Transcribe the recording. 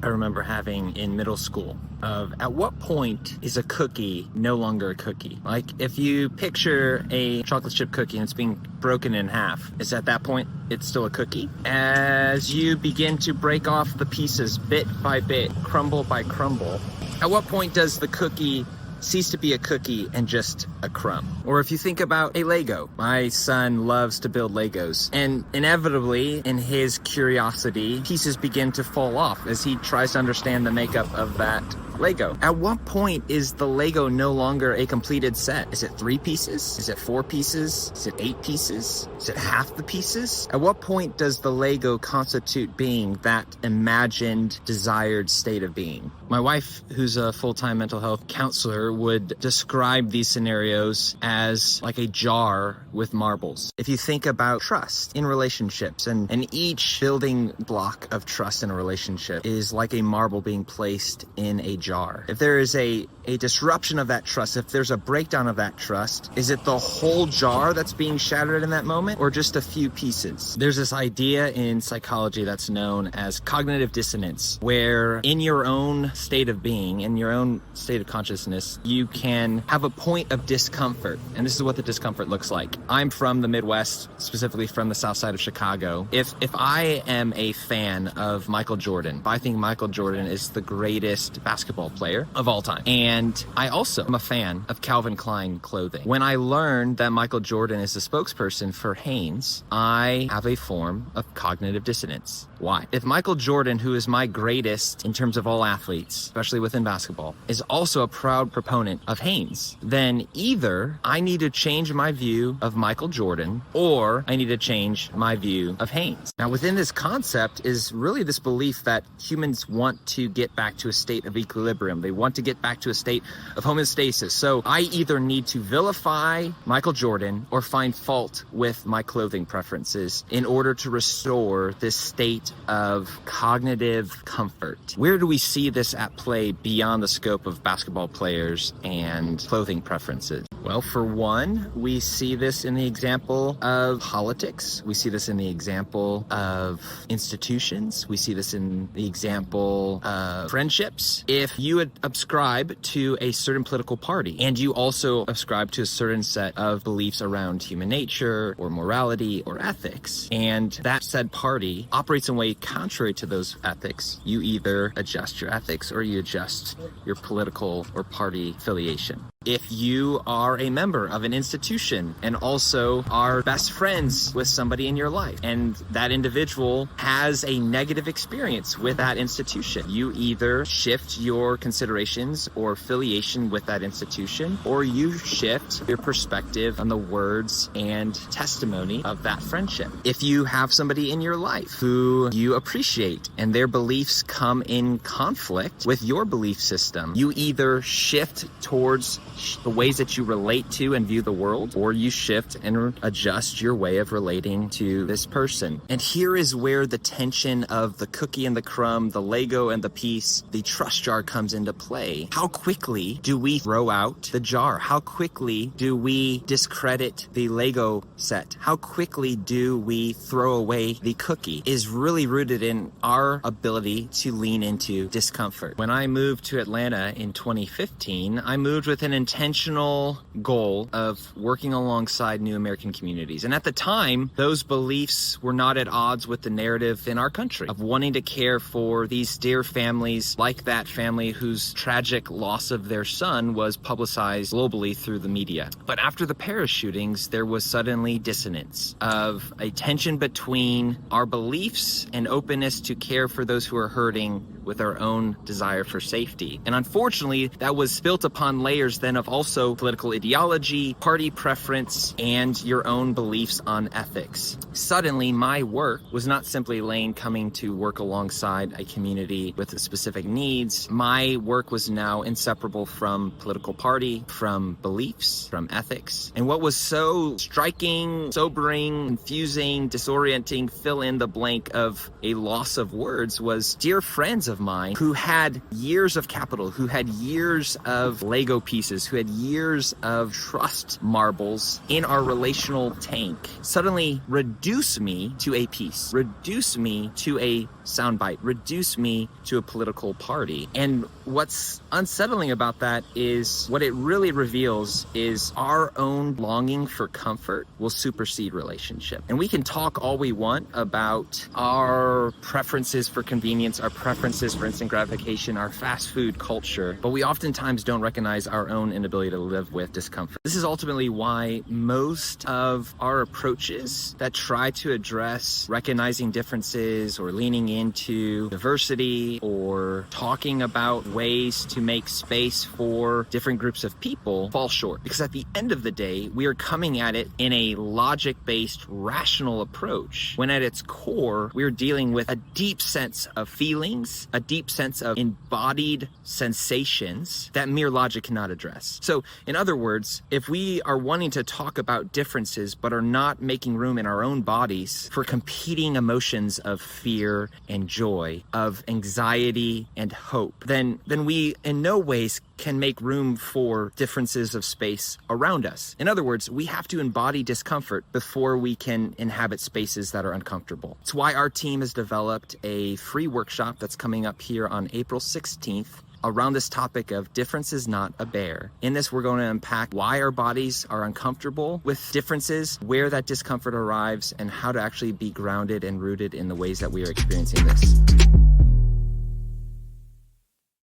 I remember having in middle school of at what point is a cookie no longer a cookie? Like if you picture a chocolate chip cookie and it's being broken in half, is at that point it's still a cookie? As you begin to break off the pieces bit by bit, crumble by crumble, at what point does the cookie cease to be a cookie and just a crumb? Or if you think about a Lego, my son loves to build Legos, and inevitably in his curiosity, pieces begin to fall off as he tries to understand the makeup of that Lego. At what point is the Lego no longer a completed set? Is it 3 pieces? Is it 4 pieces? Is it 8 pieces? Is it half the pieces? At what point does the Lego constitute being that imagined, desired state of being? My wife, who's a full-time mental health counselor, would describe these scenarios as like a jar with marbles. If you think about trust in relationships, and each building block of trust in a relationship is like a marble being placed in a jar. If there is a disruption of that trust, if there's a breakdown of that trust, is it the whole jar that's being shattered in that moment or just a few pieces? There's this idea in psychology that's known as cognitive dissonance, where in your own state of being, in your own state of consciousness, you can have a point of discomfort. And this is what the discomfort looks like. I'm from the Midwest, specifically from the south side of Chicago. If I am a fan of Michael Jordan, I think Michael Jordan is the greatest basketball player of all time. And I also am a fan of Calvin Klein clothing. When I learned that Michael Jordan is the spokesperson for Hanes, I have a form of cognitive dissonance. Why? If Michael Jordan, who is my greatest in terms of all athletes, especially within basketball, is also a proud proponent of Hanes, then either I need to change my view of Michael Jordan or I need to change my view of Hanes. Now, within this concept is really this belief that humans want to get back to a state of equilibrium. They want to get back to a state of homeostasis. So I either need to vilify Michael Jordan or find fault with my clothing preferences in order to restore this state of cognitive comfort. Where do we see this at play beyond the scope of basketball players and clothing preferences? Well, for one, we see this in the example of politics. We see this in the example of institutions. We see this in the example of friendships. If you would subscribe to a certain political party and you also subscribe to a certain set of beliefs around human nature or morality or ethics, and that said party operates in a way contrary to those ethics, you either adjust your ethics or you adjust your political or party affiliation. If you are a member of an institution and also are best friends with somebody in your life and that individual has a negative experience with that institution, you either shift your considerations or affiliation with that institution, or you shift your perspective on the words and testimony of that friendship. If you have somebody in your life who you appreciate and their beliefs come in conflict with your belief system, you either shift towards the ways that you relate to and view the world, or you shift and adjust your way of relating to this person. And here is where the tension of the cookie and the crumb, the Lego and the piece, the trust jar comes into play. How quickly do we throw out the jar? How quickly do we discredit the Lego set? How quickly do we throw away the cookie is really rooted in our ability to lean into discomfort. When I moved to Atlanta in 2015, I moved with an intentional goal of working alongside new American communities. And at the time, those beliefs were not at odds with the narrative in our country of wanting to care for these dear families, like that family whose tragic loss of their son was publicized globally through the media. But after the Paris shootings, there was suddenly dissonance of a tension between our beliefs and openness to care for those who are hurting with our own desire for safety. And unfortunately, that was built upon layers then of also political ideology, party preference, and your own beliefs on ethics. Suddenly, my work was not simply Lane coming to work alongside a community with specific needs. My work was now inseparable from political party, from beliefs, from ethics. And what was so striking, sobering, confusing, disorienting, fill in the blank of a loss of words was dear friends of mine who had years of capital, who had years of Lego pieces, who had years of trust marbles in our relational tank, suddenly reduce me to a piece, reduce me to a soundbite, reduce me to a political party. And what's unsettling about that is what it really reveals is our own longing for comfort will supersede relationship. And we can talk all we want about our preferences for convenience, our preferences for instant gratification, our fast food culture, but we oftentimes don't recognize our own inability to live with discomfort. This is ultimately why most of our approaches that try to address recognizing differences or leaning into diversity or talking about ways to make space for different groups of people fall short. Because at the end of the day, we are coming at it in a logic-based, rational approach, when at its core, we're dealing with a deep sense of feelings, a deep sense of embodied sensations that mere logic cannot address. So, in other words, if we are wanting to talk about differences but are not making room in our own bodies for competing emotions of fear and joy, of anxiety and hope, then we in no ways can make room for differences of space around us. In other words, we have to embody discomfort before we can inhabit spaces that are uncomfortable. It's why our team has developed a free workshop that's coming up here on April 16th around this topic of difference is not a bear. In this, we're going to unpack why our bodies are uncomfortable with differences, where that discomfort arrives, and how to actually be grounded and rooted in the ways that we are experiencing this.